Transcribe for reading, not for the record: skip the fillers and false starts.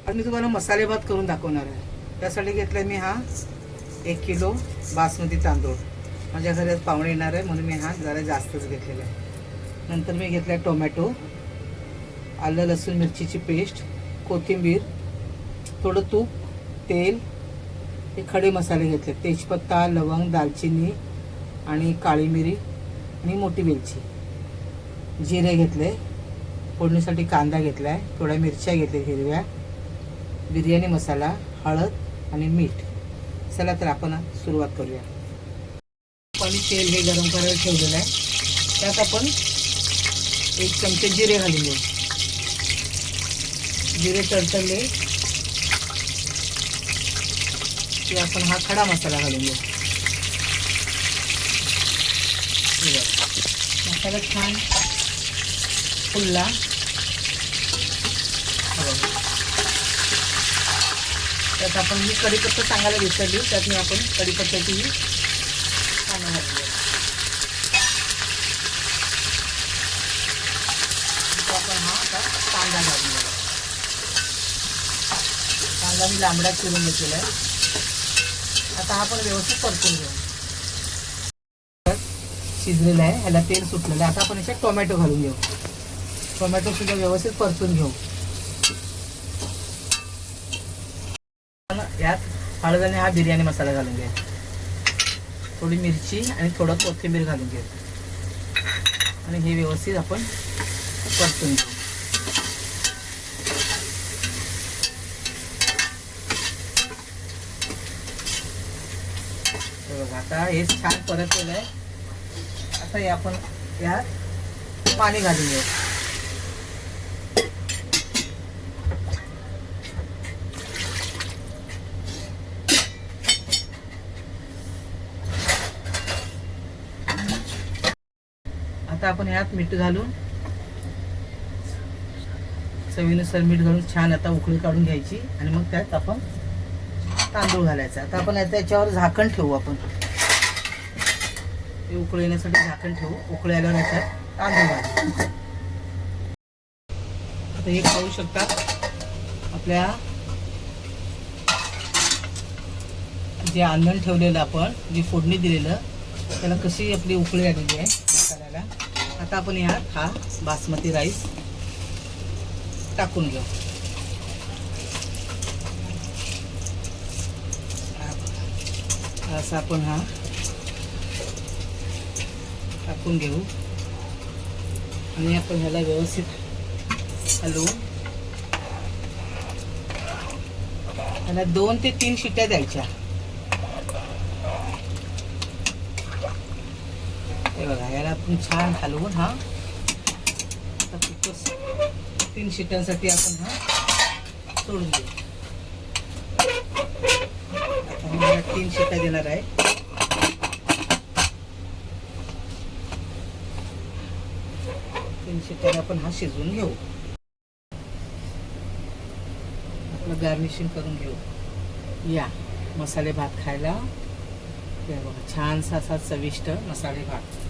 आज मी तुम्हाला मसाले भात करून दाखवणार आहे. त्यासाठी घेतला मी हा 1 किलो बासमती तांदूळ. माझ्या घरात पाहुणे येणार आहे म्हणून मी हा जरा जास्तच घेतलेला आहे. नंतर मी घेतला आहे टोमॅटो, आलं लसूण मिरचीची पेस्ट, कोथिंबीर, थोडं तूप, तेल, हे खडे मसाले घेतले, तेजपत्ता, लवंग, दालचिनी आणि काळी मिरी आणि मोठी वेलची, जिरे घेतले, फोडणीसाठी कांदा घेतला आहे, थोड्या मिरच्या घेतल्या हिरव्या, बिर्याणी मसाला, हळद आणि मीठ. चला तर आपण सुरुवात करूया. पाणी तेल हे गरम करायला ठेवलेलं आहे. त्यात आपण 1 चमचे जिरे घालून घेऊ. जिरे तडतडले की आपण हा खडा मसाला घालून घेऊ. मसाला छान फुलला. त्यात आपण मी कढीपत्ता सांगायला विसरली, त्यात मी आपण कढीपत्त्याची पानं घालूया. आपण हा आता कांदा घालूया. कांदा मी लांबडा चिरून घेतलेला आहे. आता हा पण व्यवस्थित परतून घेऊ. शिजलेला आहे, ह्याला तेल सुटलेलं आहे. आता आपण याच्यात टोमॅटो घालून घेऊ. टोमॅटो सुद्धा व्यवस्थित परतून घेऊ. यात हळद आणि हा बिर्याणी मसाला घालून घ्या. थोडी मिरची आणि थोडं कोथिंबीर घालून घ्या आणि हे व्यवस्थित आपण परतून घेऊ. बघा आता हे छान परतलेलं आहे. आता हे आपण यात पाणी घालून घेऊ. आता आपण यात मीठ घालून, चवीनुसार मीठ घालून छान आता उकळी काढून घ्यायची आणि मग त्यात आपण तांदूळ घालायचा. आता आपण याच्यावर झाकण ठेवू. आपण ते उकळी येण्यासाठी झाकण ठेवू. उकळी आल्यावर याच्यात तांदूळ घालू. आता हे खाऊ शकतात. आपल्या जे आंदण ठेवलेलं आपण जे फोडणी दिलेलं त्याला कशी आपली उकळी आलेली आहे मसाल्याला. आता आपण यात हा बासमती राईस टाकून घेऊ. असा आपण हा टाकून घेऊ आणि आपण ह्याला व्यवस्थित हलवून ह्याला 2 ते 3 शिट्ट्या द्यायच्या. हे बघा, याला आपण छान हलवून हा 3 शिट्ट्यांसाठी आपण हा सोडून देऊ. आता 3 शिट्ट्या देणार आहे. 3 शिट्ट्याने आपण हा शिजवून घेऊ. आपलं गार्निशिंग करून घेऊ. या मसाले भात खायला. बघा छानसा असा चविष्ट मसाले भात.